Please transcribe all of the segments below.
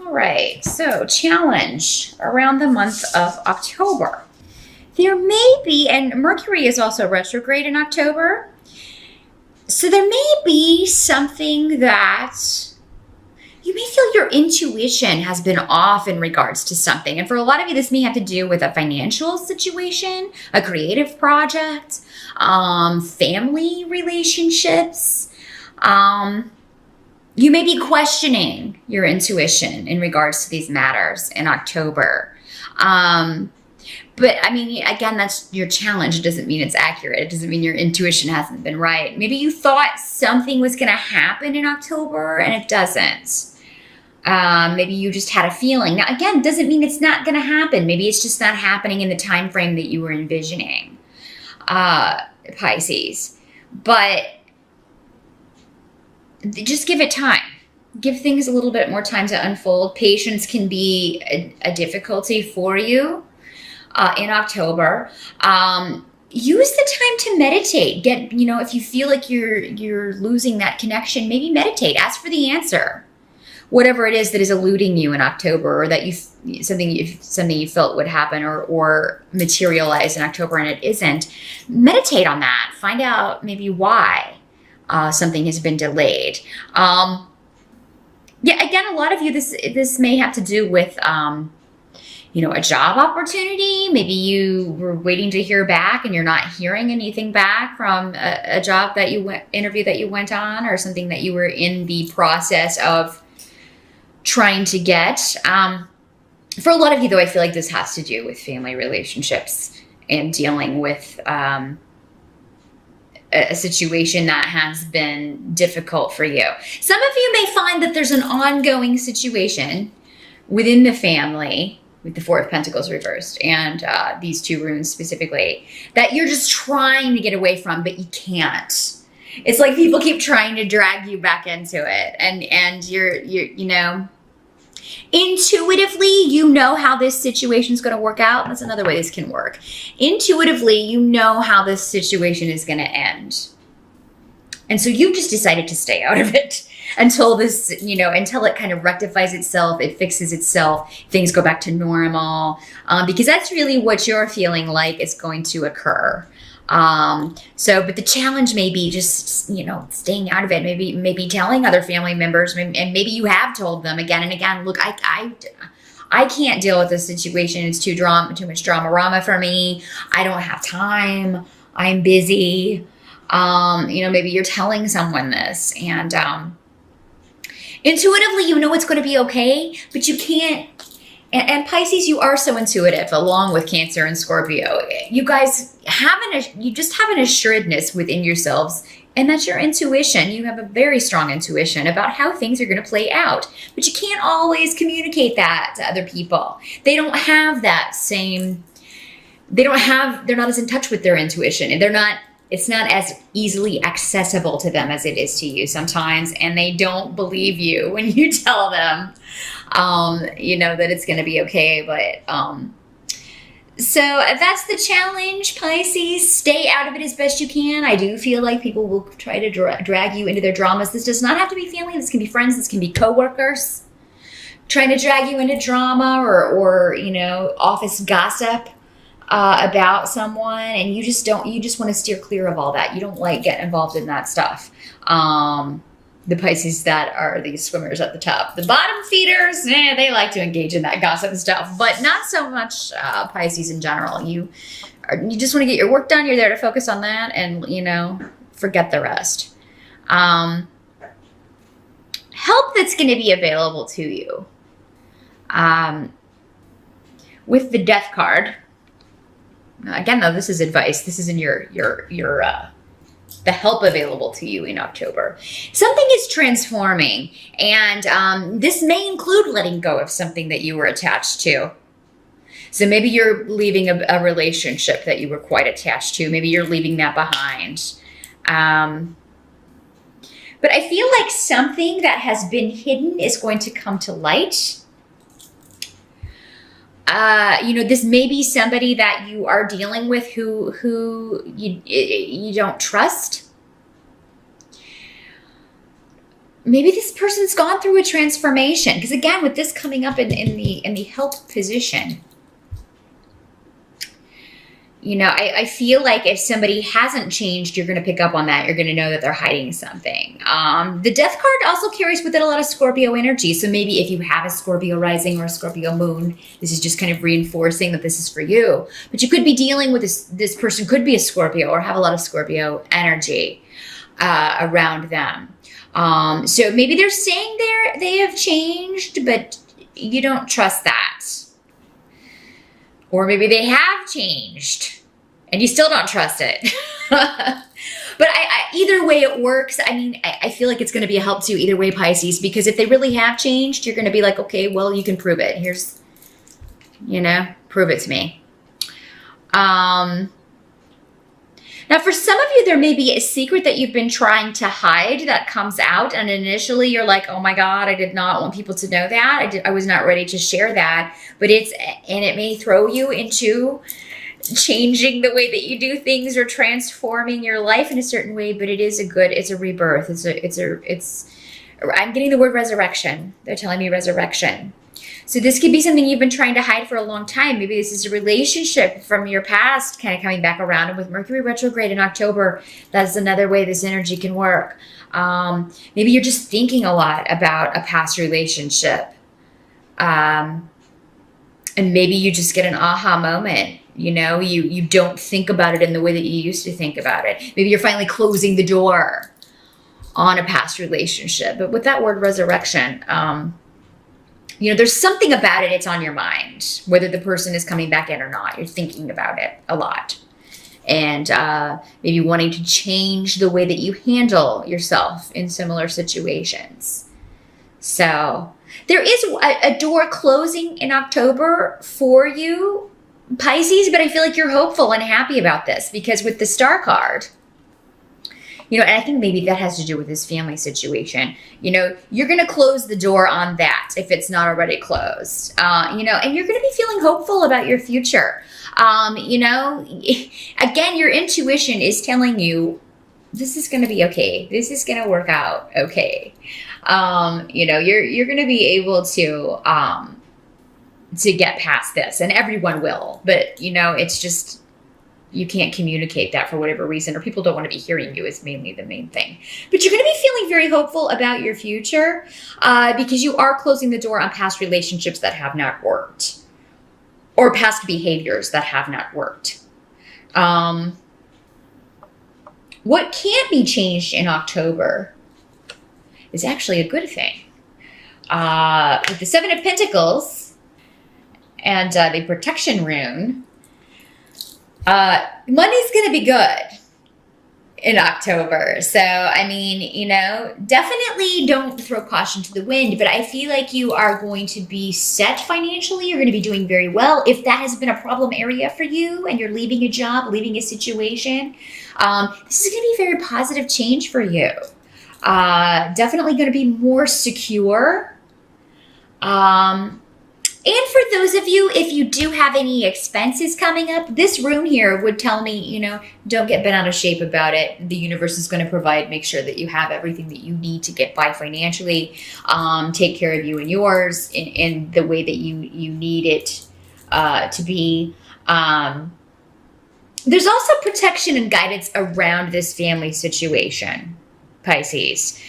All right, so challenge around the month of October. There may be, and Mercury is also retrograde in October, so there may be something that you may feel your intuition has been off in regards to something. And for a lot of you, this may have to do with a financial situation, a creative project, family relationships. You may be questioning your intuition in regards to these matters in October. But I mean, again, that's your challenge. It doesn't mean it's accurate. It doesn't mean your intuition hasn't been right. Maybe you thought something was going to happen in October and it doesn't. Maybe you just had a feeling. Now, again, doesn't mean it's not going to happen. Maybe it's just not happening in the time frame that you were envisioning, Pisces. But just give it time. Give things a little bit more time to unfold. Patience can be a difficulty for you in October. Use the time to meditate. If you feel like you're losing that connection, maybe meditate. Ask for the answer. Whatever it is that is eluding you in October, or that something you felt would happen or materialize in October and it isn't, meditate on that. Find out maybe why something has been delayed. Again, a lot of you, this may have to do with a job opportunity. Maybe you were waiting to hear back and you're not hearing anything back from a job interview that you went on, or something that you were in the process of trying to get. For a lot of you, though, I feel like this has to do with family relationships and dealing with a situation that has been difficult for you. Some of you may find that there's an ongoing situation within the family, with the Four of Pentacles reversed and these two runes specifically, that you're just trying to get away from, but you can't. It's like people keep trying to drag you back into it, and you're intuitively, you know how this situation is going to work out. That's another way this can work. Intuitively, you know how this situation is going to end. And so you just decided to stay out of it until until it kind of rectifies itself, it fixes itself, things go back to normal, because that's really what you're feeling like is going to occur. But the challenge may be just, staying out of it, maybe telling other family members, and maybe you have told them again and again, look, I can't deal with this situation. It's too much drama for me. I don't have time. I'm busy. Maybe you're telling someone this, and, intuitively, it's going to be okay, but you can't. And Pisces, you are so intuitive, along with Cancer and Scorpio. You guys you just have an assuredness within yourselves, and that's your intuition. You have a very strong intuition about how things are going to play out, but you can't always communicate that to other people. They don't have that same. They're not as in touch with their intuition, and it's not as easily accessible to them as it is to you sometimes, and they don't believe you when you tell them that it's going to be okay. But so that's the challenge, Pisces. Stay out of it as best you can. I do feel like people will try to drag you into their dramas. This does not have to be family. This can be friends. This can be coworkers trying to drag you into drama or office gossip about someone, and you just want to steer clear of all that. You don't like getting involved in that stuff. The Pisces that are these swimmers at the top. The bottom feeders, they like to engage in that gossip stuff, but not so much Pisces in general. You just want to get your work done. You're there to focus on that, and forget the rest. Help that's going to be available to you. With the Death card. Again, though, this is advice. This isn't your the help available to you in October. Something is transforming, and this may include letting go of something that you were attached to. So maybe you're leaving a relationship that you were quite attached to. Maybe you're leaving that behind. But I feel like something that has been hidden is going to come to light. This may be somebody that you are dealing with who you don't trust. maybe this person's gone through a transformation. Because again, with this coming up in the help position, you know, I feel like if somebody hasn't changed, you're going to pick up on that. You're going to know that they're hiding something. The Death card also carries with it a lot of Scorpio energy. So maybe if you have a Scorpio rising or a Scorpio moon, this is just kind of reinforcing that this is for you. But you could be dealing with this person could be a Scorpio or have a lot of Scorpio energy around them. So maybe they're saying they have changed, but you don't trust that. Or maybe they have changed and you still don't trust it. But either way it works. I mean, I feel like it's going to be a help to you either way, Pisces, because if they really have changed, you're going to be like, okay, well, you can prove it. Here's, you know, prove it to me. Now, for some of you, there may be a secret that you've been trying to hide that comes out. And initially you're like, oh my God, I did not want people to know that. I was not ready to share that. But it may throw you into changing the way that you do things or transforming your life in a certain way. But it's a rebirth. I'm getting the word resurrection. They're telling me resurrection. So this could be something you've been trying to hide for a long time. Maybe this is a relationship from your past kind of coming back around. And with Mercury retrograde in October, that's another way this energy can work. Maybe you're just thinking a lot about a past relationship. And maybe you just get an aha moment. You know, you don't think about it in the way that you used to think about it. Maybe you're finally closing the door on a past relationship. But with that word resurrection, you know, there's something about it. It's on your mind, whether the person is coming back in or not. You're thinking about it a lot. And maybe wanting to change the way that you handle yourself in similar situations. So there is a door closing in October for you, Pisces, but I feel like you're hopeful and happy about this because with the Star card, you know, and I think maybe that has to do with this family situation. You know, you're going to close the door on that if it's not already closed. You know, and you're going to be feeling hopeful about your future. You know, again, your intuition is telling you this is going to be okay. This is going to work out okay. You know, you're going to be able to get past this, and everyone will. But, you know, it's just you can't communicate that for whatever reason, or people don't want to be hearing you is mainly the main thing. But you're going to be feeling very hopeful about your future because you are closing the door on past relationships that have not worked or past behaviors that have not worked. What can't be changed in October is actually a good thing. With the Seven of Pentacles and the Protection Rune, money's going to be good in October. So, I mean, you know, definitely don't throw caution to the wind, but I feel like you are going to be set financially. You're going to be doing very well. If that has been a problem area for you and you're leaving a job, leaving a situation, this is going to be a very positive change for you. Definitely going to be more secure. And for those of you, if you do have any expenses coming up, this rune here would tell me, you know, don't get bent out of shape about it. The universe is going to provide, make sure that you have everything that you need to get by financially, take care of you and yours in the way that you need it to be. There's also protection and guidance around this family situation, Pisces.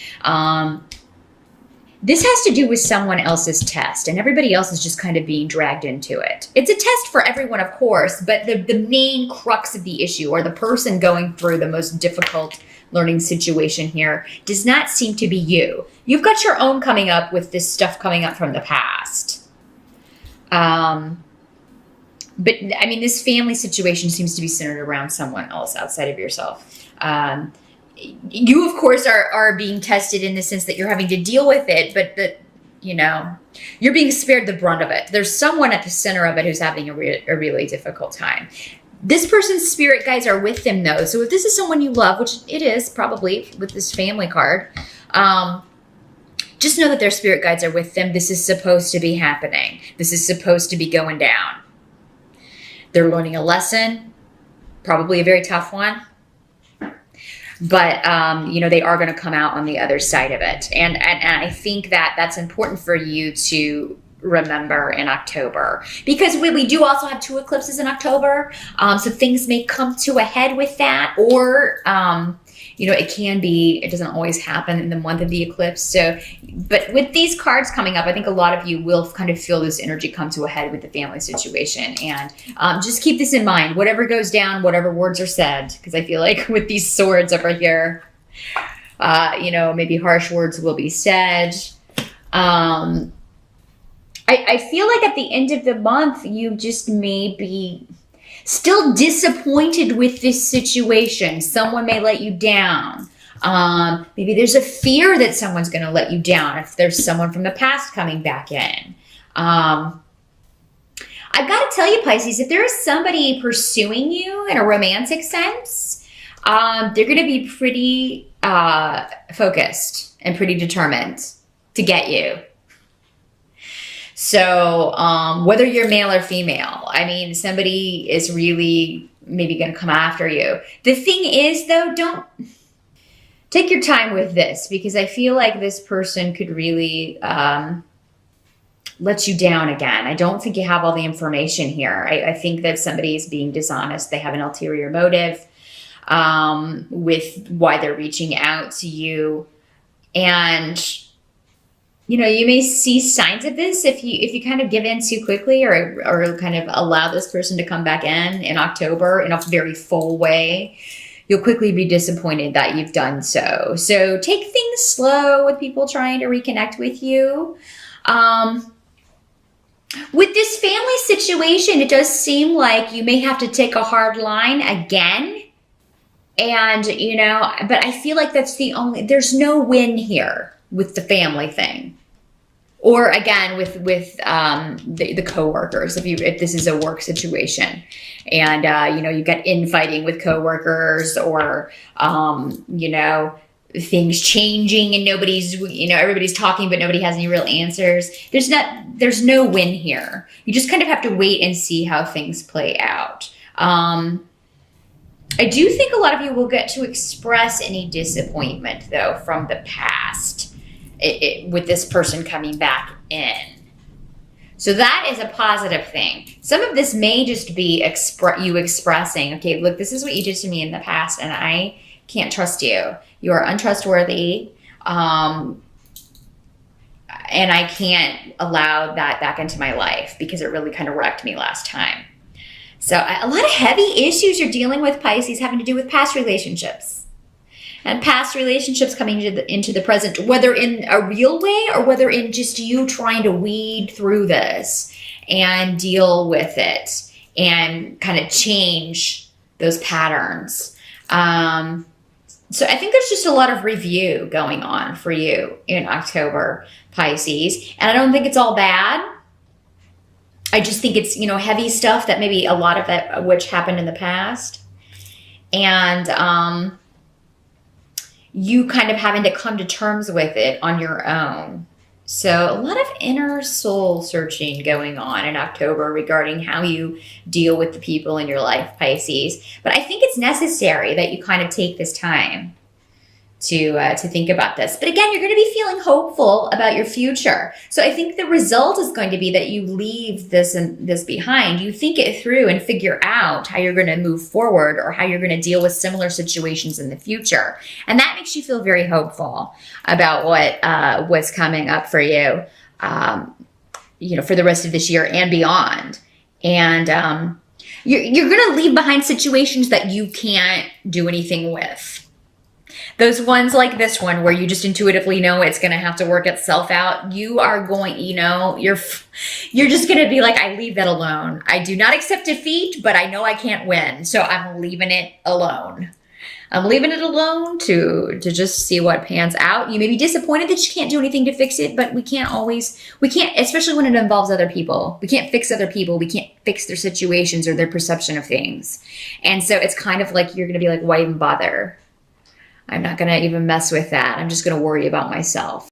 This has to do with someone else's test, and everybody else is just kind of being dragged into it. It's a test for everyone, of course, but the main crux of the issue, or the person going through the most difficult learning situation here, does not seem to be you. You've got your own coming up with this stuff coming up from the past. But, I mean, this family situation seems to be centered around someone else outside of yourself. You, of course, are being tested in the sense that you're having to deal with it, but you know, you're being spared the brunt of it. There's someone at the center of it who's having a really difficult time. This person's spirit guides are with them, though. So if this is someone you love, which it is probably with this family card, just know that their spirit guides are with them. This is supposed to be happening. This is supposed to be going down. They're learning a lesson, probably a very tough one. but they are going to come out on the other side of it. And I think that that's important for you to remember in October, because we do also have 2 eclipses in October. So things may come to a head with that, or it doesn't always happen in the month of the eclipse. So, but with these cards coming up, I think a lot of you will kind of feel this energy come to a head with the family situation. And just keep this in mind, whatever goes down, whatever words are said, because I feel like with these swords over here, maybe harsh words will be said. I feel like at the end of the month, you just may be still disappointed with this situation. Someone may let you down. Maybe there's a fear that someone's going to let you down if there's someone from the past coming back in. I've got to tell you, Pisces, if there is somebody pursuing you in a romantic sense, they're going to be pretty focused and pretty determined to get you. So whether you're male or female, somebody is really maybe going to come after you. The thing is, though, don't take your time with this, because I feel like this person could really let you down again. I don't think you have all the information here. I think that somebody is being dishonest. They have an ulterior motive with why they're reaching out to you. And you may see signs of this if you kind of give in too quickly, or kind of allow this person to come back in October in a very full way. You'll quickly be disappointed that you've done so. So take things slow with people trying to reconnect with you. With this family situation, it does seem like you may have to take a hard line again. And, but I feel like there's no win here with the family thing. Or again, with the coworkers, if this is a work situation, and you've got infighting with coworkers, or things changing and everybody's talking but nobody has any real answers. There's no win here. You just kind of have to wait and see how things play out. I do think a lot of you will get to express any disappointment, though, from the past. With this person coming back in. So that is a positive thing. Some of this may just be you expressing, okay, look, this is what you did to me in the past, and I can't trust you. You are untrustworthy, and I can't allow that back into my life because it really kind of wrecked me last time. So a lot of heavy issues you're dealing with, Pisces, having to do with past relationships. And past relationships coming into the present, whether in a real way or whether in just you trying to weed through this and deal with it and kind of change those patterns. So I think there's just a lot of review going on for you in October, Pisces. And I don't think it's all bad. I just think it's, heavy stuff that maybe a lot of it, which happened in the past. And, you kind of having to come to terms with it on your own. So a lot of inner soul searching going on in October regarding how you deal with the people in your life, Pisces. But I think it's necessary that you kind of take this time to think about this. But again, you're going to be feeling hopeful about your future. So I think the result is going to be that you leave this behind. You think it through and figure out how you're going to move forward, or how you're going to deal with similar situations in the future. And that makes you feel very hopeful about what's coming up for you, for the rest of this year and beyond. And you're going to leave behind situations that you can't do anything with. Those ones like this one where you just intuitively know it's going to have to work itself out. You are going, you're just going to be like, I leave that alone. I do not accept defeat, but I know I can't win. So I'm leaving it alone. I'm leaving it alone to just see what pans out. You may be disappointed that you can't do anything to fix it, but we can't, especially when it involves other people. We can't fix other people. We can't fix their situations or their perception of things. And so it's kind of like, you're going to be like, why even bother? I'm not going to even mess with that. I'm just going to worry about myself.